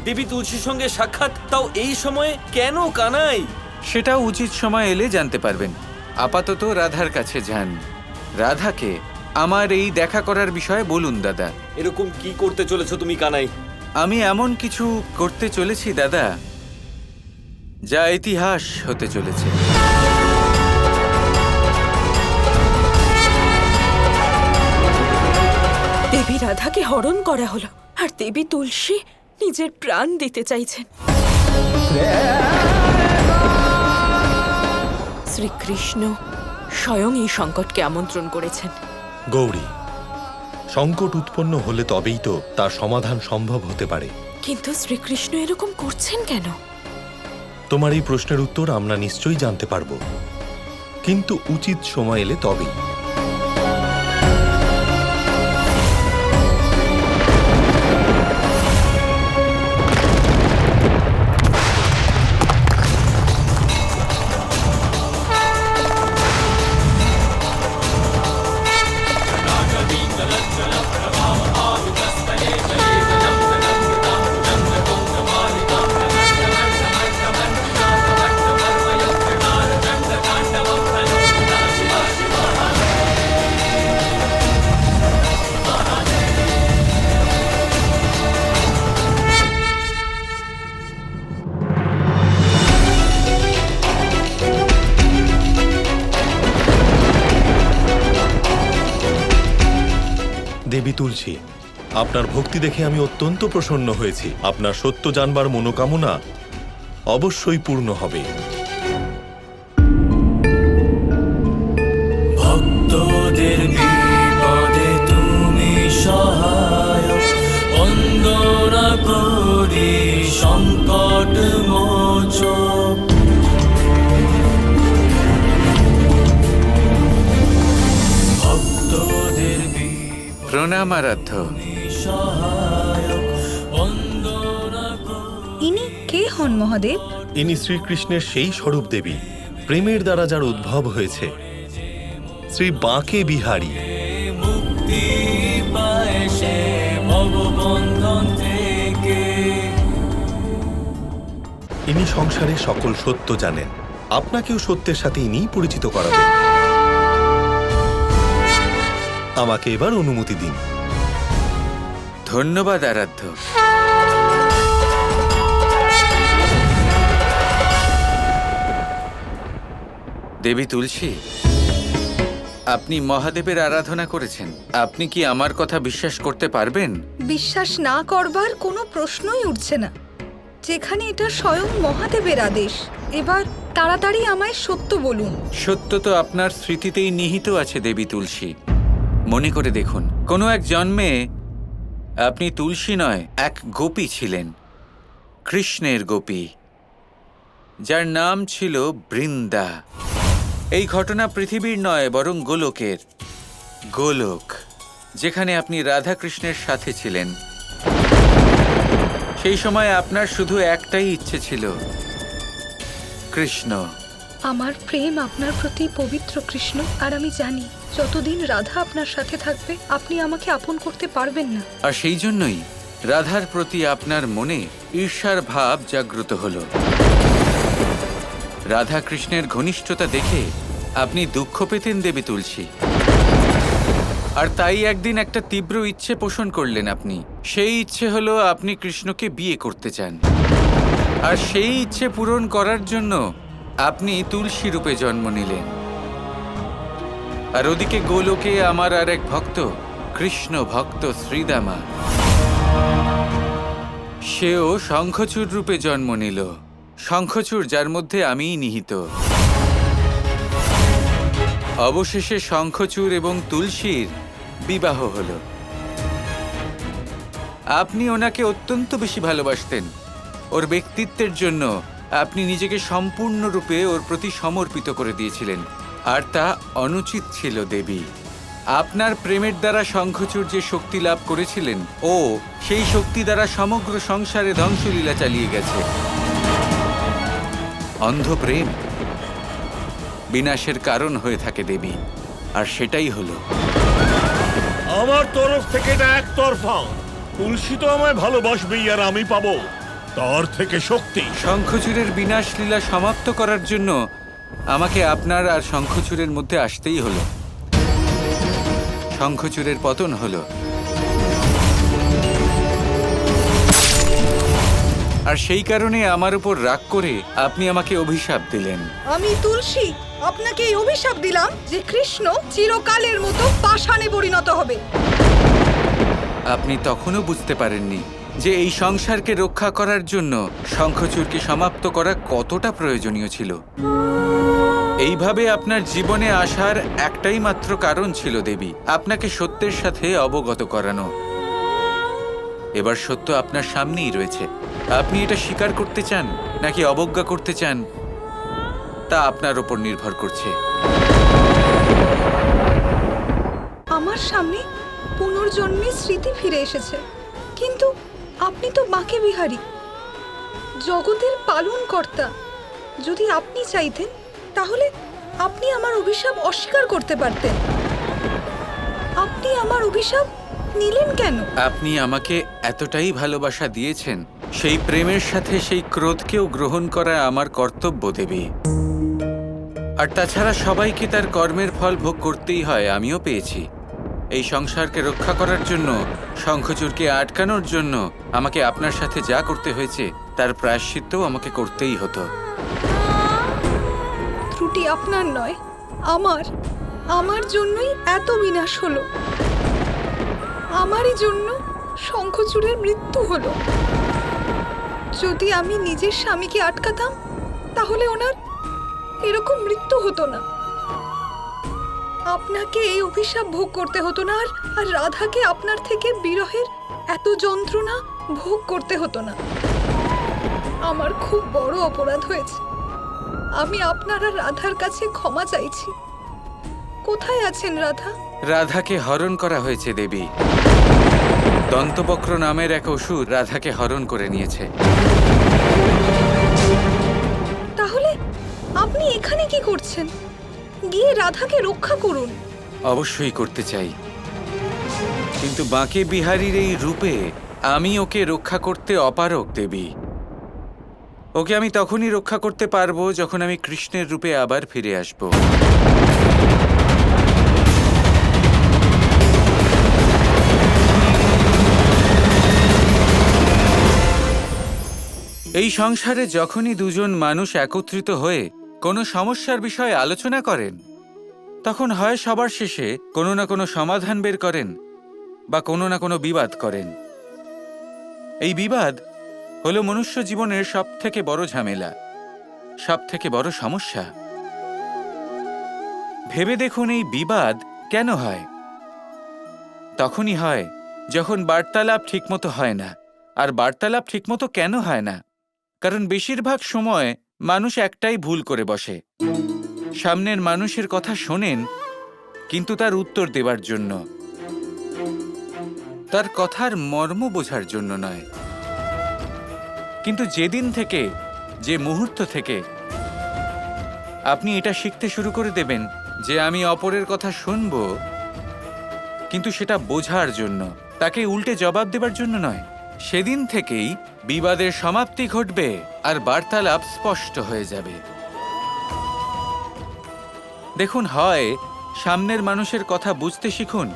দেবী তুলসীর সঙ্গে সাক্ষাৎ, তাও এই সময়ে, কেন কানাই? সেটাও উচিত সময় এলে জানতে পারবেন। আপাতত রাধার কাছে যান। রাধাকে আমার এই দেখা করার বিষয়ে বলুন দাদা। এরকম কি করতে চলেছো তুমি কানাই? আমি এমন কিছু করতে চলেছি দাদা, যা ইতিহাস হতে চলেছে। দেবী রাধাকে হরণ করা হলো, আর দেবী তুলসী নিজের প্রাণ দিতে চাইছেন। শ্রীকৃষ্ণ স্বয়ং এই সংকটকে আমন্ত্রণ করেছেন। গৌরী, সংকট উৎপন্ন হলে তবেই তো তার সমাধান সম্ভব হতে পারে। কিন্তু শ্রীকৃষ্ণ এরকম করছেন কেন? তোমার এই প্রশ্নের উত্তর আমরা নিশ্চয়ই জানতে পারব, কিন্তু উচিত সময় এলে তবেই। দেবী তুলসী, আপনার ভক্তি দেখে আমি অত্যন্ত প্রসন্ন হয়েছি। আপনার সত্য জানবার মনোকামনা অবশ্যই পূর্ণ হবে। ভক্তদের বিপদে তুমি সহায়ক, বন্দনা করি সংকট মোচক। ভক্তদের প্রণাম আরাধ্য। সহায়ক, বন্দনা ইনি কে হন মহাদেব? ইনি শ্রীকৃষ্ণের সেই স্বরূপ দেবী, প্রেমের দ্বারা যার উদ্ভব হয়েছে, শ্রী বাঁকে বিহারী। মুক্তি পায় সে ভববন্ধন থেকে। ইনি সংসারে সকল সত্য জানেন। আপনাকেও সত্যের সাথে ইনিই পরিচিত করাবেন। আমাকে এবার অনুমতি দিন। ধন্যবাদ আরাধ্য। দেবী তুলসী, আপনি মহাদেবের আরাধনা করেছেন। আপনি কি আমার কথা বিশ্বাস করতে পারবেন? বিশ্বাস না করবার কোনো প্রশ্নই উঠছে না, যেখানে এটা স্বয়ং মহাদেবের আদেশ। এবার তাড়াতাড়ি আমায় সত্য বলুন। সত্য তো আপনার স্মৃতিতেই নিহিত আছে দেবী তুলসী। মনে করে দেখুন, কোনো এক জন্মে আপনি তুলসী নয়, এক গোপী ছিলেন, কৃষ্ণের গোপী, যার নাম ছিল বৃন্দা। এই ঘটনা পৃথিবীর নয়, বরং গোলকের। গোলক, যেখানে আপনি রাধা কৃষ্ণের সাথে ছিলেন। সেই সময় আপনার শুধু একটাই ইচ্ছে ছিল, কৃষ্ণ। আমার প্রেম আপনার প্রতি পবিত্র কৃষ্ণ, আর আমি জানি যতদিন রাধা আপনার সাথে থাকবে আপনি আমাকে আপন করতে পারবেন না। আর সেই জন্যই রাধার প্রতি আপনার মনে ঈর্ষার ভাব জাগ্রত হলো। রাধা কৃষ্ণের ঘনিষ্ঠতা দেখে আপনি দুঃখ পেতেন দেবী তুলসী, আর তাই একদিন একটা তীব্র ইচ্ছে পোষণ করলেন আপনি। সেই ইচ্ছে হলো আপনি কৃষ্ণকে বিয়ে করতে চান, আর সেই ইচ্ছে পূরণ করার জন্য আপনি তুলসী রূপে জন্ম নিলেন। আর ওদিকে গোলোকে আমার আর এক ভক্ত, কৃষ্ণ ভক্ত শ্রীদামা, সেও শঙ্খচূড় রূপে জন্ম নিল। শঙ্খচূড় যার মধ্যে আমিই নিহিত। অবশেষে শঙ্খচূড় এবং তুলসীর বিবাহ হল। আপনি ওনাকে অত্যন্ত বেশি ভালোবাসতেন। ওর ব্যক্তিত্বের জন্য আপনি নিজেকে সম্পূর্ণরূপে ওর প্রতি সমর্পিত করে দিয়েছিলেন, আর তা অনুচিত ছিল দেবী। আপনার প্রেমের দ্বারা শঙ্খচূড় যে শক্তি লাভ করেছিলেন, ও সেই শক্তি দ্বারা সমগ্র সংসারে ধ্বংসলীলা চালিয়ে গেছে। অন্ধ প্রেম বিনাশের কারণ হয়ে থাকে দেবী, আর সেটাই হলো। আমার তরফ থেকে এটা একতরফা। তুলসী তো আমায় ভালোবাসবেই, আর আমি পাবো তার থেকে শক্তি। শঙ্খচূড়ের বিনাশ লীলা সমাপ্ত করার জন্য আমাকে আপনার আর শঙ্খচূড়ের মধ্যে আসতেই হলো। শঙ্খচূড়ের পতন হলো, আর সেই কারণে আমার উপর রাগ করে আপনি আমাকে অভিশাপ দিলেন। আমি তুলসী আপনাকে এই অভিশাপ দিলাম যে কৃষ্ণ চিরকালের মতো পাষাণে পরিণত হবে। আপনি তখনও বুঝতে পারেননি যে এই সংসারকে রক্ষা করার জন্য শঙ্খচূড়কে সমাপ্ত করা কতটা প্রয়োজনীয় ছিল। এইভাবে আপনার জীবনে আসার একটাই মাত্র কারণ ছিল দেবী, আপনাকে সত্যের সাথে অবগত করানো। এবার সত্য আপনার সামনেই রয়েছে। আপনি এটা স্বীকার করতে চান নাকি অবজ্ঞা করতে চান তা আপনার উপর নির্ভর করছে। আমার সামনে পুনর্জন্মের স্মৃতি ফিরে এসেছে, কিন্তু আপনি তো বাঁকে বিহারী, জগতের পালনকর্তা। যদি আপনি চাইতেন তাহলে আপনি আমার অভিশাপ অস্বীকার করতে পারতেন। আপনি আমার অভিশাপ নিলেন কেন? আপনি আমাকে এতটাই ভালোবাসা দিয়েছেন, সেই প্রেমের সাথে সেই ক্রোধকেও গ্রহণ করা আমার কর্তব্য দেবী। আর তাছাড়া সবাইকে তার কর্মের ফল ভোগ করতেই হয়, আমিও পেয়েছি। এই সংসারকে রক্ষা করার জন্য, শঙ্খচূড়কে আটকানোর জন্য আমাকে আপনার সাথে যা করতে হয়েছে তার প্রায়শ্চিত্তও আমাকে করতেই হতো। ত্রুটি আপনার নয়, আমার জন্যই এত বিনাশ হলো। আমারই জন্য শঙ্খচূড়ের মৃত্যু হলো। যদি আমি নিজের স্বামীকে আটকাতাম তাহলে ওনার এরকম মৃত্যু হতো না। আপনাকে এই অভিশাপ ভোগ করতে হতো না, আর রাধাকে আপনার থেকে বিরহের এত যন্ত্রণা ভোগ করতে হতো না। আমার খুব বড় অপরাধ হয়েছে। আমি আপনার আর রাধার কাছে ক্ষমা চাইছি। কোথায় আছেন রাধা? রাধাকে হরণ করা হয়েছে দেবী। দন্তবক্র নামের এক অসুর রাধাকে হরণ করে নিয়েছে। তাহলে আপনি এখানে কি করছেন? গিয়ে রাধাকে রক্ষা করুন। অবশ্যই করতে চাই, কিন্তু বাঁকে বিহারীর এই রূপে আমি ওকে রক্ষা করতে অপারগ দেবী। ওকে আমি তখনই রক্ষা করতে পারবো যখন আমি কৃষ্ণের রূপে আবার ফিরে আসব। এই সংসারে যখনই দুজন মানুষ একত্রিত হয়ে কোনো সমস্যার বিষয়ে আলোচনা করেন, তখন হয় সবার শেষে কোনো না কোনো সমাধান বের করেন বা কোনো না কোনো বিবাদ করেন। এই বিবাদ হলো মনুষ্য জীবনের সবথেকে বড় ঝামেলা, সবথেকে বড় সমস্যা। ভেবে দেখুন এই বিবাদ কেন হয়? তখনই হয় যখন বার্তালাপ ঠিকমতো হয় না। আর বার্তালাপ ঠিকমতো কেন হয় না? কারণ বেশিরভাগ সময় মানুষ একটাই ভুল করে বসে। সামনের মানুষের কথা শোনেন কিন্তু তার উত্তর দেবার জন্য, তার কথার মর্ম বোঝার জন্য নয়। কিন্তু যেদিন থেকে, যে মুহূর্ত থেকে আপনি এটা শিখতে শুরু করে দেবেন যে আমি অপরের কথা শুনব, কিন্তু সেটা বোঝার জন্য, তাকে উল্টে জবাব দেবার জন্য নয়, সেদিন থেকেই বিবাদের সমাপ্তি ঘটবে আর বার্তালাপ স্পষ্ট হয়ে যাবে। দেখুন, হয় সামনের মানুষের কথা বুঝতে শিখুন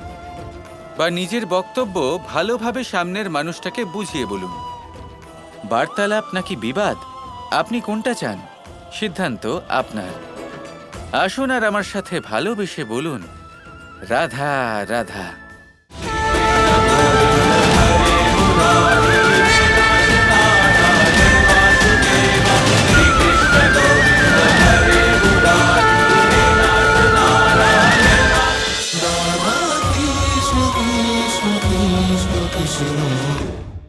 বা নিজের বক্তব্য ভালোভাবে সামনের মানুষটাকে বুঝিয়ে বলুন। বার্তালাপ নাকি বিবাদ, আপনি কোনটা চান? সিদ্ধান্ত আপনার। আসুন আর আমার সাথে ভালোবেসে বলুন, রাধা রাধা।